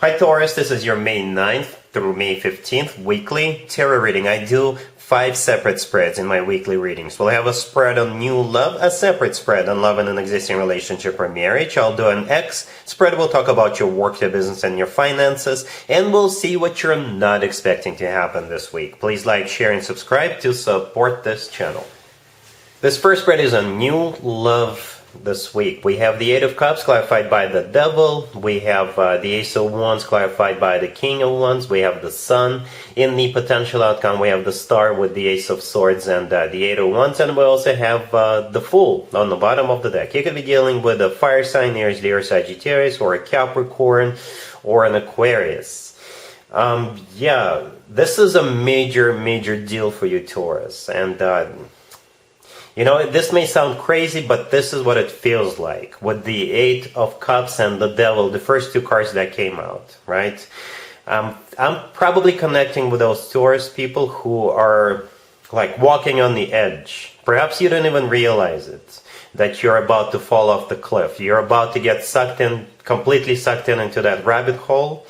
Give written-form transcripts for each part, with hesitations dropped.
Hi Taurus, this is your May 9th through May 15th weekly tarot reading. I do 5 separate spreads in my weekly readings. We'll have a spread on new love, a separate spread on love in an existing relationship or marriage. I'll do an X spread. We'll talk about your work, your business, and your finances, and we'll see what you're not expecting to happen this week. Please like, share, and subscribe to support this channel. This first spread is on new love this week. We have the Eight of Cups clarified by the Devil. We have the Ace of Wands clarified by the King of Wands. We have the Sun. In the potential outcome, we have the Star with the Ace of Swords and the Eight of Wands. And we also have the Fool on the bottom of the deck. You could be dealing with a fire sign, Aries, Leo, Sagittarius, or a Capricorn, or an Aquarius. Yeah, this is a major deal for you, Taurus. And you know, this may sound crazy, but this is what it feels like with the Eight of Cups and the Devil, the first 2 cards that came out, right? I'm probably connecting with those Taurus people who are like walking on the edge. Perhaps you don't even realize it, that you're about to fall off the cliff. You're about to get sucked in, completely sucked in into that rabbit hole.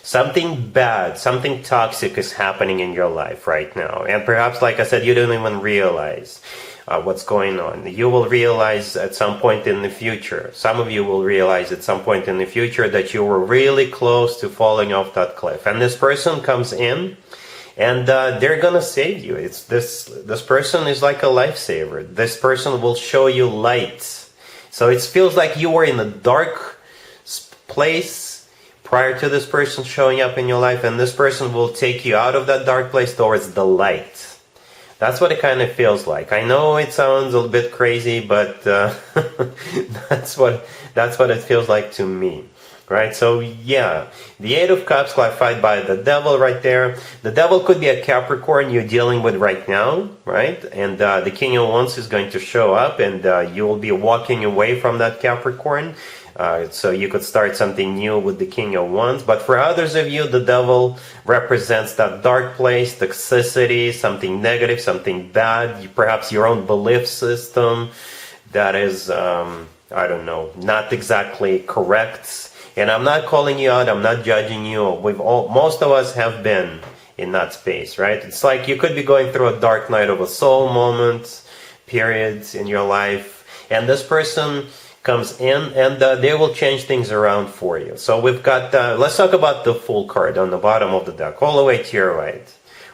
Something bad, something toxic is happening in your life right now. And perhaps, like I said, you don't even realize what's going on. You will realize at some point in the future, some of you will realize at some point in the future that you were really close to falling off that cliff. And this person comes in and they're gonna save you. It's this person is like a lifesaver. This person will show you light. So it feels like you were in a dark place prior to this person showing up in your life, and this person will take you out of that dark place towards the light. That's what it kind of feels like. I know it sounds a bit crazy, but that's what it feels like to me, right? So yeah, the Eight of Cups clarified by the Devil right there. The Devil could be a Capricorn you're dealing with right now, right? And the King of Wands is going to show up, and you will be walking away from that Capricorn. So you could start something new with the King of Wands. But for others of you, the Devil represents that dark place, toxicity, something negative, something bad, perhaps your own belief system that is, I don't know, not exactly correct. And I'm not calling you out, I'm not judging you. Most of us have been in that space, right? It's like you could be going through a dark night of a soul moment, periods in your life, and this person comes in and they will change things around for you. So we've got, let's talk about the Fool card on the bottom of the deck, all the way to your right.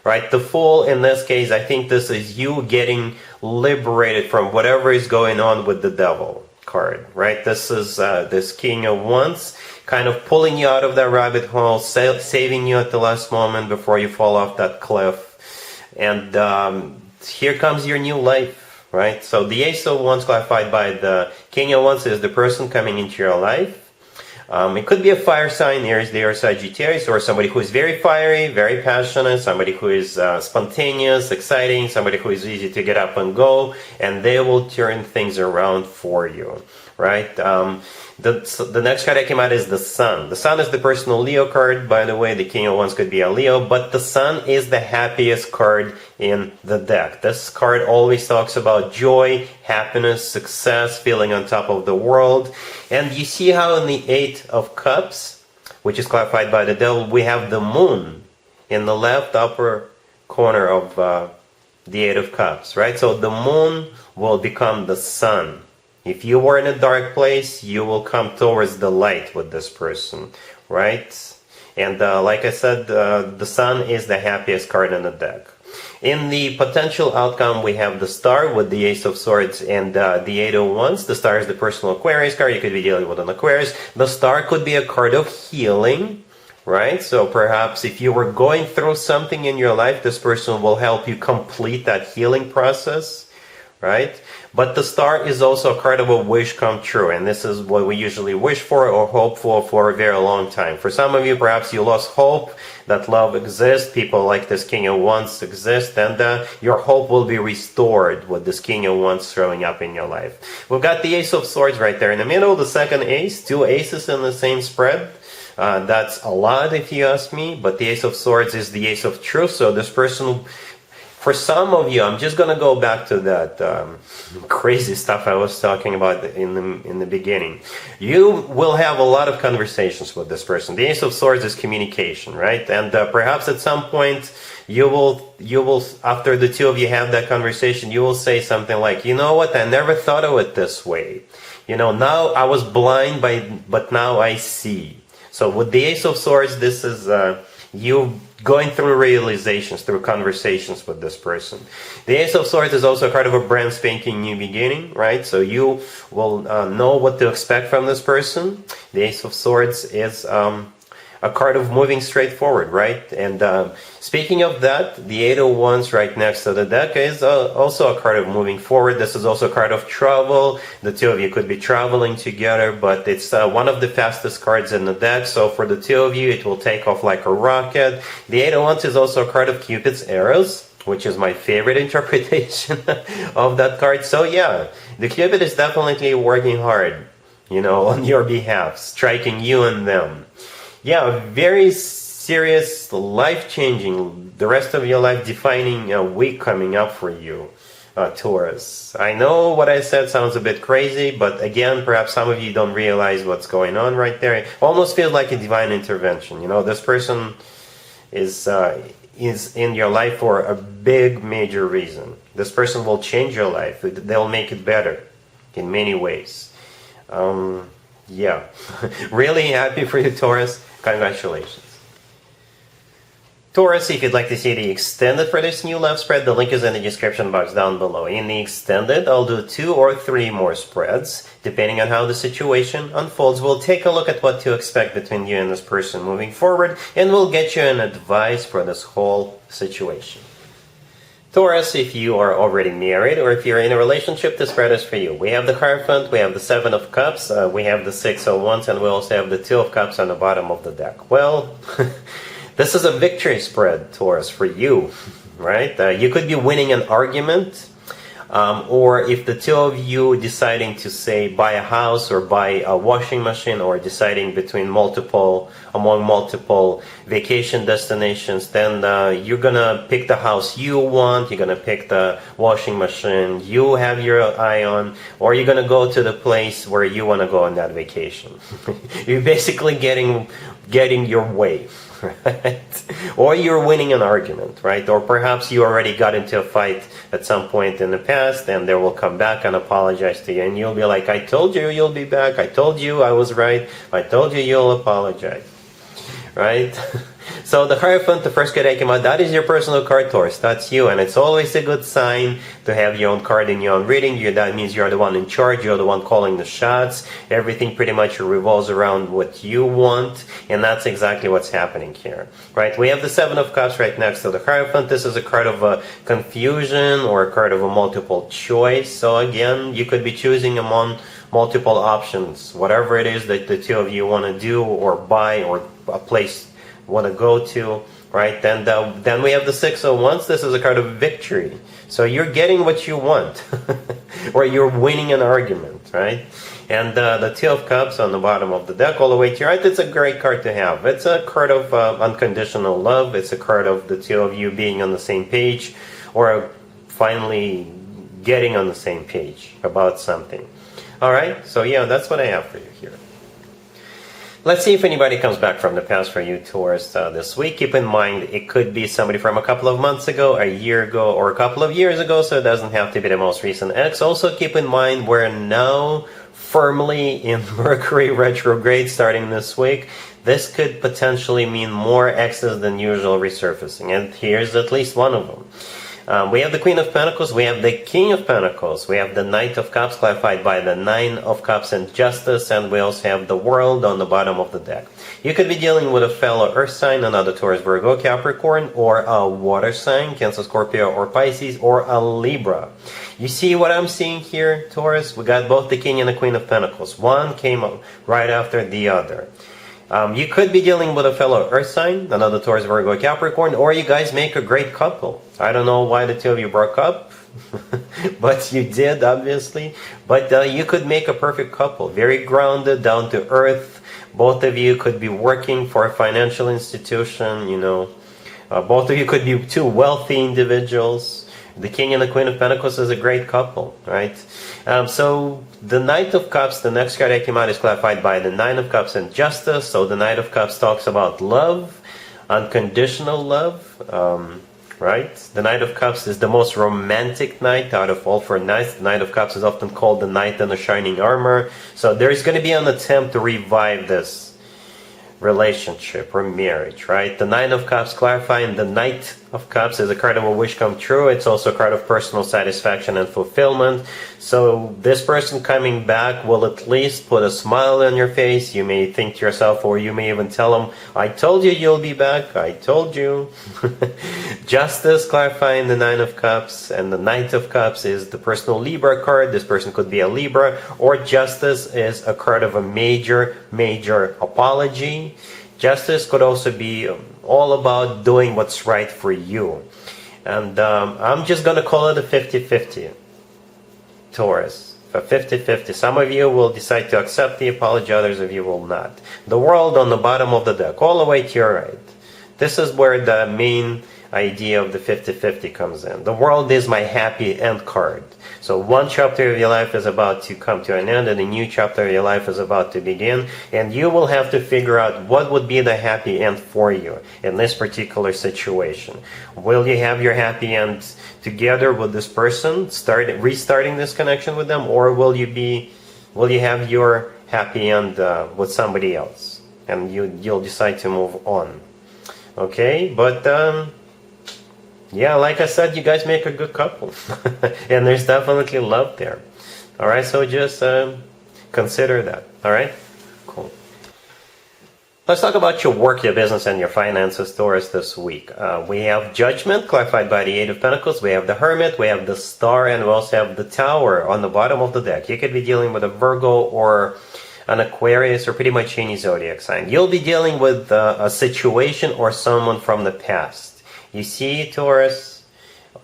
Right, the Fool in this case, I think this is you getting liberated from whatever is going on with the Devil card, right? This is this King of Wands kind of pulling you out of that rabbit hole, saving you at the last moment before you fall off that cliff. And here comes your new life. Right, so the Ace of Wands clarified by the King of Wands is the person coming into your life. It could be a fire sign, Aries, Leo, Sagittarius, or somebody who is very fiery, very passionate, somebody who is spontaneous, exciting, somebody who is easy to get up and go, and they will turn things around for you, right? The next card that came out is the Sun. The Sun is the personal Leo card. By the way, the King of Wands could be a Leo, but the Sun is the happiest card in the deck. This card always talks about joy, happiness, success, feeling on top of the world. And you see how in the Eight of Cups, which is clarified by the Devil, we have the Moon in the left upper corner of the Eight of Cups, right? So the Moon will become the Sun. If you were in a dark place, you will come towards the light with this person, right? And like I said, the Sun is the happiest card in the deck. In the potential outcome, we have the Star with the Ace of Swords and the Eight of Wands. The Star is the personal Aquarius card. You could be dealing with an Aquarius. The Star could be a card of healing, right? So perhaps if you were going through something in your life, this person will help you complete that healing process, right? But the Star is also a card of a wish come true, and this is what we usually wish for or hope for a very long time. For some of you, perhaps you lost hope that love exists, people like this King of Wands exist, and your hope will be restored with this King of Wands showing up in your life. We've got the Ace of Swords right there in the middle, the second ace, 2 aces in the same spread. That's a lot if you ask me, but the Ace of Swords is the Ace of Truth, so this person For some of you, I'm just gonna go back to that crazy stuff I was talking about in the beginning. You will have a lot of conversations with this person. The Ace of Swords is communication, right? And perhaps at some point you will after the two of you have that conversation, you will say something like, you know what, I never thought of it this way. You know, now I was blind, but now I see. So with the Ace of Swords, this is you going through realizations, through conversations with this person. The Ace of Swords is also kind of a brand spanking new beginning, right? So you will know what to expect from this person. The Ace of Swords is a card of moving straight forward, right? And speaking of that, the Eight of Wands right next to the deck is also a card of moving forward. This is also a card of travel. The two of you could be traveling together, but it's one of the fastest cards in the deck. So for the two of you, it will take off like a rocket. The Eight of Wands is also a card of Cupid's arrows, which is my favorite interpretation of that card. So yeah, the Cupid is definitely working hard, you know, on your behalf, striking you and them. Yeah, very serious, life-changing, the rest of your life defining week coming up for you, Taurus. I know what I said sounds a bit crazy, but again, perhaps some of you don't realize what's going on right there. It almost feels like a divine intervention. You know, this person is in your life for a big, major reason. This person will change your life. They'll make it better in many ways. Yeah, really happy for you, Taurus. Congratulations. Taurus, if you'd like to see the extended for this new love spread, the link is in the description box down below. In the extended, I'll do 2 or 3 more spreads. Depending on how the situation unfolds, we'll take a look at what to expect between you and this person moving forward, and we'll get you an advice for this whole situation. Taurus, if you are already married or if you're in a relationship, this spread is for you. We have the Hierophant, we have the Seven of Cups, we have the Six of Wands, and we also have the Two of Cups on the bottom of the deck. Well, this is a victory spread, Taurus, for you, right? You could be winning an argument, or if the two of you deciding to say buy a house or buy a washing machine, or deciding among multiple vacation destinations, then you're gonna pick the house you want, you're gonna pick the washing machine you have your eye on, or you're gonna go to the place where you want to go on that vacation. You're basically getting your way. Right? Or you're winning an argument, right? Or perhaps you already got into a fight at some point in the past, and they will come back and apologize to you, and you'll be like, I told you you'll be back, I told you I was right, I told you you'll apologize, right? So the Hierophant, the first card I came out, that is your personal card, Taurus. That's you, and it's always a good sign to have your own card in your own reading. That means you're the one in charge, you're the one calling the shots. Everything pretty much revolves around what you want, and that's exactly what's happening here, right? We have the Seven of Cups right next to the Hierophant. This is a card of confusion or a card of a multiple choice. So again, you could be choosing among multiple options, whatever it is that the two of you want to do or buy, or a place want to go to, right? Then we have the Six of Wands. This is a card of victory. So you're getting what you want, or you're winning an argument, right? And the Two of Cups on the bottom of the deck all the way to your right, it's a great card to have. It's a card of unconditional love. It's a card of the two of you being on the same page, or finally getting on the same page about something. All right, so yeah, that's what I have for you here. Let's see if anybody comes back from the past for you, Taurus, this week. Keep in mind, it could be somebody from a couple of months ago, a year ago, or a couple of years ago, so it doesn't have to be the most recent ex. Also, keep in mind, we're now firmly in Mercury retrograde starting this week. This could potentially mean more exes than usual resurfacing, and here's at least one of them. We have the Queen of Pentacles, we have the King of Pentacles, we have the Knight of Cups clarified by the Nine of Cups and Justice, and we also have the World on the bottom of the deck. You could be dealing with a fellow Earth sign, another Taurus, Virgo, Capricorn, or a Water sign, Cancer, Scorpio, or Pisces, or a Libra. You see what I'm seeing here, Taurus? We got both the King and the Queen of Pentacles. One came up right after the other. You could be dealing with a fellow Earth sign, another Taurus, Virgo, Capricorn, or you guys make a great couple. I don't know why the two of you broke up, but you did, obviously. But you could make a perfect couple, very grounded, down to earth. Both of you could be working for a financial institution, you know, Both of you could be two wealthy individuals. The King and the Queen of Pentacles is a great couple, right? So the Knight of Cups, the next card that came out, is clarified by the Nine of Cups and Justice. So the Knight of Cups talks about love, unconditional love, right? The Knight of Cups is the most romantic knight out of all 4 knights. The Knight of Cups is often called the Knight in the Shining Armor. So there's going to be an attempt to revive this relationship or marriage, right? The Nine of Cups clarifying the Knight of Cups is a card of a wish come true. It's also a card of personal satisfaction and fulfillment. So this person coming back will at least put a smile on your face. You may think to yourself, or you may even tell them, I told you you'll be back. I told you. Justice clarifying the Nine of Cups, and the Knight of Cups is the personal Libra card. This person could be a Libra, or Justice is a card of a major apology. Justice could also be all about doing what's right for you. And I'm just going to call it a 50-50, Taurus. A 50-50. Some of you will decide to accept the apology, others of you will not. The World on the bottom of the deck, all the way to your right. This is where the main idea of the 50-50 comes in. The World is my happy end card. So one chapter of your life is about to come to an end, and a new chapter of your life is about to begin, and you will have to figure out what would be the happy end for you in this particular situation. Will you have your happy end together with this person, restarting this connection with them, or will you have your happy end with somebody else, and you'll decide to move on? Okay, but yeah, like I said, you guys make a good couple. And there's definitely love there. Alright, so just consider that. Alright? Cool. Let's talk about your work, your business, and your finances, Taurus, this week. We have Judgment, clarified by the Eight of Pentacles. We have the Hermit, we have the Star, and we also have the Tower on the bottom of the deck. You could be dealing with a Virgo or an Aquarius, or pretty much any zodiac sign. You'll be dealing with a situation or someone from the past. You see, Taurus,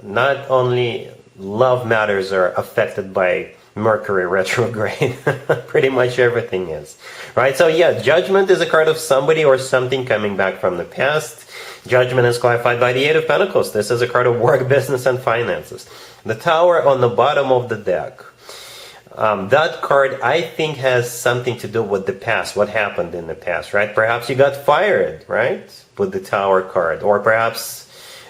not only love matters are affected by Mercury retrograde. Pretty much everything is. Right? So yeah, Judgment is a card of somebody or something coming back from the past. Judgment is clarified by the Eight of Pentacles. This is a card of work, business, and finances. The Tower on the bottom of the deck. That card, I think, has something to do with the past, what happened in the past, right? Perhaps you got fired, right, with the Tower card. Or perhaps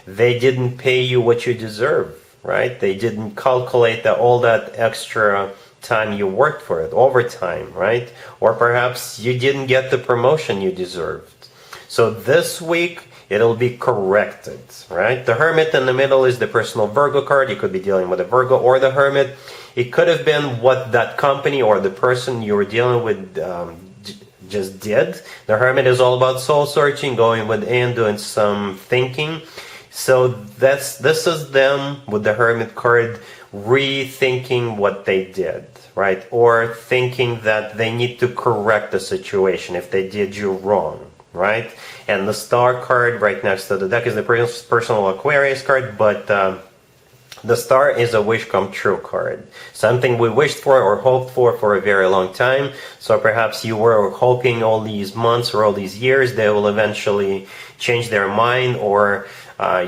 they didn't pay you what you deserve, right? They didn't calculate all that extra time you worked for it, overtime, right? Or perhaps you didn't get the promotion you deserved. So this week, it'll be corrected, right? The Hermit in the middle is the personal Virgo card. You could be dealing with a Virgo or the Hermit. It could have been what that company or the person you were dealing with just did. The Hermit is all about soul searching, going within, doing some thinking. So this is them with the Hermit card rethinking what they did, right? Or thinking that they need to correct the situation if they did you wrong, right? And the Star card right next to the deck is the personal Aquarius card, but the Star is a wish come true card. Something we wished for or hoped for a very long time. So perhaps you were hoping all these months or all these years they will eventually change their mind, or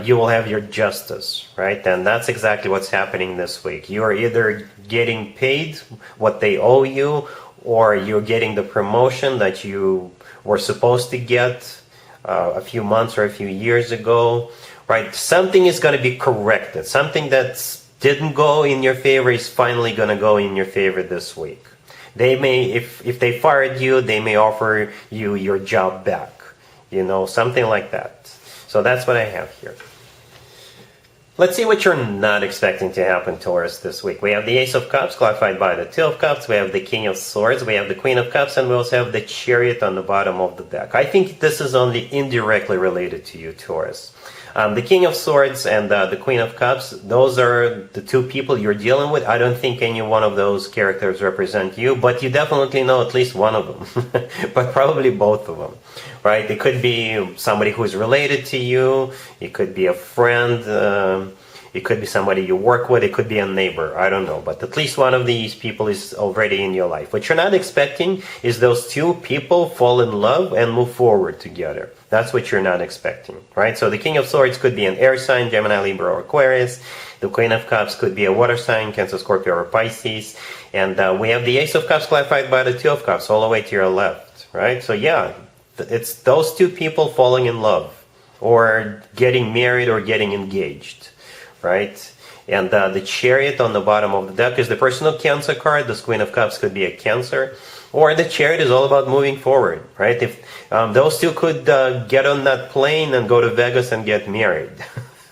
you will have your justice, right? And that's exactly what's happening this week. You are either getting paid what they owe you, or you're getting the promotion that you were supposed to get a few months or a few years ago, right? Something is going to be corrected. Something that didn't go in your favor is finally going to go in your favor this week. They may, if they fired you, they may offer you your job back, you know, something like that. So that's what I have here. Let's see what you're not expecting to happen, Taurus, this week. We have the Ace of Cups, clarified by the Two of Cups. We have the King of Swords. We have the Queen of Cups. And we also have the Chariot on the bottom of the deck. I think this is only indirectly related to you, Taurus. The King of Swords and the Queen of Cups, those are the two people you're dealing with. I don't think any one of those characters represent you, but you definitely know at least one of them, but probably both of them, right? It could be somebody who's related to you. It could be a friend. It could be somebody you work with, it could be a neighbor, I don't know. But at least one of these people is already in your life. What you're not expecting is those two people fall in love and move forward together. That's what you're not expecting, right? So the King of Swords could be an air sign, Gemini, Libra, or Aquarius. The Queen of Cups could be a water sign, Cancer, Scorpio, or Pisces. And we have the Ace of Cups clarified by the Two of Cups all the way to your left, right? So yeah, it's those two people falling in love or getting married or getting engaged, right? And the Chariot on the bottom of the deck is the personal Cancer card. This Queen of Cups could be a Cancer. Or the Chariot is all about moving forward, right? If those two could get on that plane and go to Vegas and get married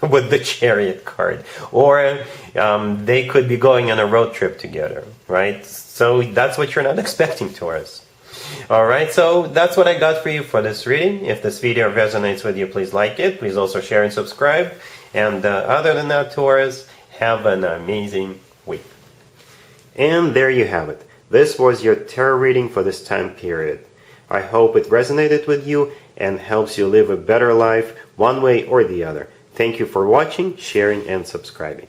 with the Chariot card. Or they could be going on a road trip together, right? So that's what you're not expecting, Taurus. Alright, so that's what I got for you for this reading. If this video resonates with you, please like it. Please also share and subscribe. And other than that, Taurus, have an amazing week. And there you have it. This was your tarot reading for this time period. I hope it resonated with you and helps you live a better life one way or the other. Thank you for watching, sharing, and subscribing.